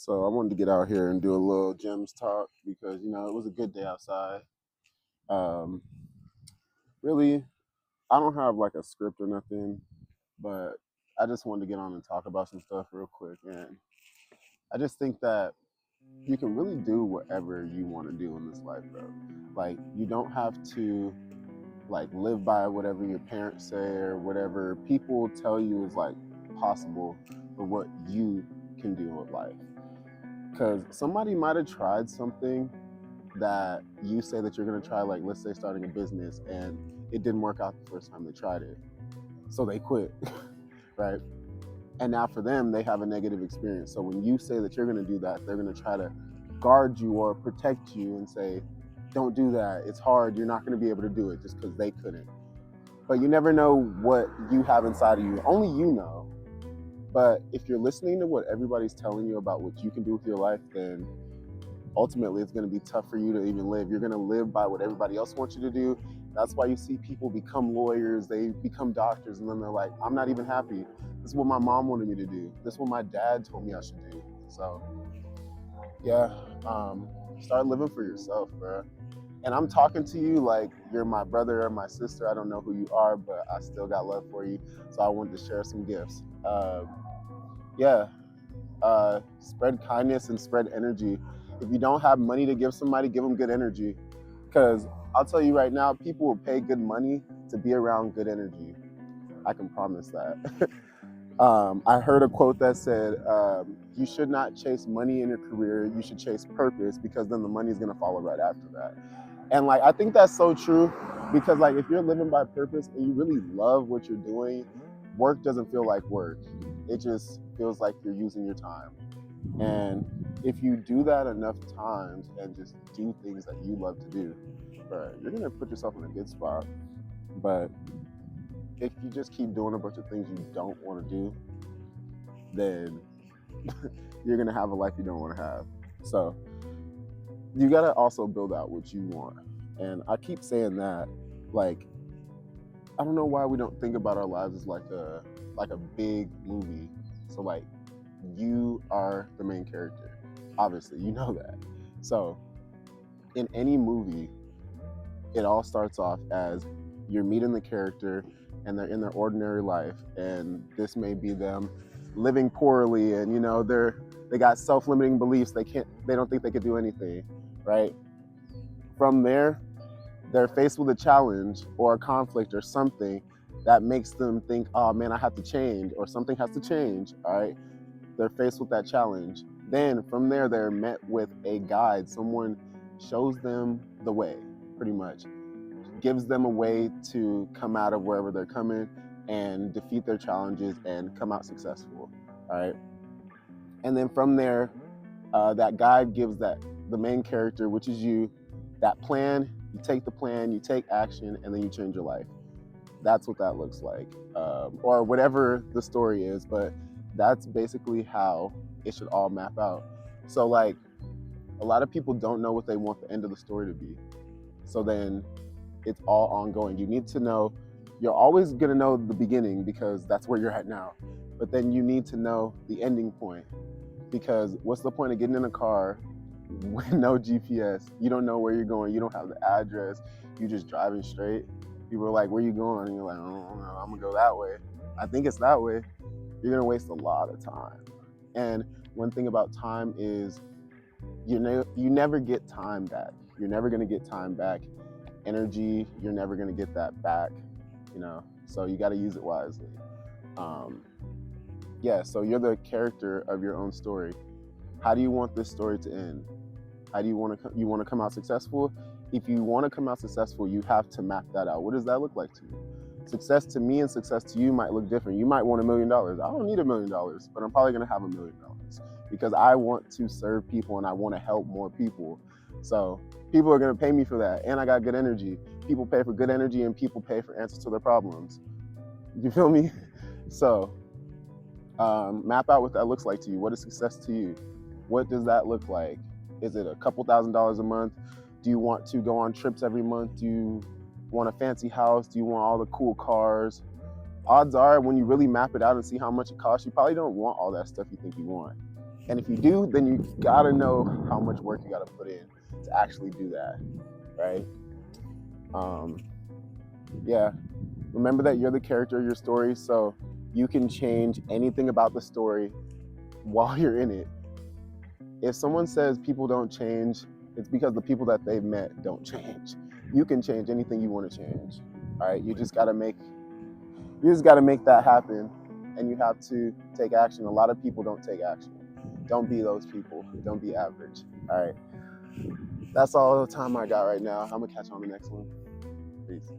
So I wanted to get out here and do a little gems talk because it was a good day outside. Um, really, I don't have like a script or nothing, but I just wanted to get on and talk about some stuff real quick. And I just think that you can really do whatever you want to do in this life, bro. Like you don't have to like live by whatever your parents say or whatever people tell you is like possible or what you can do with life. Because somebody might have tried something that you say that you're going to try, like let's say starting a business, and it didn't work out the first time they tried it. So they quit, right? And now for them, they have a negative experience. So when you say that you're going to do that, they're going to try to guard you or protect you and say, don't do that. It's hard. You're not going to be able to do it just because they couldn't. But you never know what you have inside of you. Only you know. But if you're listening to what everybody's telling you about what you can do with your life, then ultimately it's going to be tough for you to even live. You're going to live by what everybody else wants you to do. That's why you see people become lawyers, they become doctors, and then they're like, I'm not even happy. This is what my mom wanted me to do. This is what my dad told me I should do. So yeah, start living for yourself, bro. And I'm talking to you like you're my brother or my sister. I don't know who you are, but I still got love for you. So I wanted to share some gifts. Yeah, spread kindness and spread energy. If you don't have money to give somebody, give them good energy. Because I'll tell you right now, people will pay good money to be around good energy. I can promise that. I heard a quote that said, you should not chase money in your career. You should chase purpose because then the money is going to follow right after that. And like, I think that's so true because like, if you're living by purpose and you really love what you're doing, work doesn't feel like work. It just feels like you're using your time. And if you do that enough times and just do things that you love to do, right, you're gonna put yourself in a good spot. But if you just keep doing a bunch of things you don't want to do, then you're gonna have a life you don't want to have. So you gotta also build out what you want. And I keep saying that, like, I don't know why we don't think about our lives as like a big movie. So like you are the main character. Obviously, you know that. So in any movie, it all starts off as you're meeting the character and they're in their ordinary life, and this may be them living poorly, and they got self-limiting beliefs. They don't think they could do anything, right? From there, they're faced with a challenge or a conflict or something that makes them think, oh man, I have to change, or something has to change. All right, they're faced with that challenge. Then from there, they're met with a guide. Someone shows them the way, pretty much, gives them a way to come out of wherever they're coming and defeat their challenges and come out successful. All right. And then from there, that guide gives the main character, which is you, that plan. You take the plan, you take action, and then you change your life. That's what that looks like, or whatever the story is. But that's basically how it should all map out. So like, a lot of people don't know what they want the end of the story to be. So then it's all ongoing. You need to know, you're always going to know the beginning because that's where you're at now. But then you need to know the ending point, because what's the point of getting in a car with no GPS? You don't know where you're going. You don't have the address. You're just driving straight. People are like, where you going? And you're like, oh, I'm going to go that way. I think it's that way. You're going to waste a lot of time. And one thing about time is you never get time back. You're never going to get time back. Energy, you're never going to get that back, so you got to use it wisely. Yeah, so you're the character of your own story. How do you want this story to end? How do you want to come out successful? If you want to come out successful, you have to map that out. What does that look like to you? Success to me and success to you might look different. You might want $1 million. I don't need $1 million, but I'm probably going to have $1 million because I want to serve people and I want to help more people. So people are going to pay me for that, and I got good energy. People pay for good energy, and people pay for answers to their problems. You feel me? So map out what that looks like to you. What is success to you? What does that look like? Is it a couple $1,000s a month? Do you want to go on trips every month? Do you want a fancy house? Do you want all the cool cars? Odds are, when you really map it out and see how much it costs, you probably don't want all that stuff you think you want. And if you do, then you gotta know how much work you gotta put in to actually do that, right? Yeah, remember that you're the character of your story, so you can change anything about the story while you're in it. If someone says people don't change, it's because the people that they've met don't change. You can change anything you want to change. All right, you just gotta make that happen, and you have to take action. A lot of people don't take action. Don't be those people. Don't be average. All right, that's all the time I got right now. I'm gonna catch you on the next one. Peace.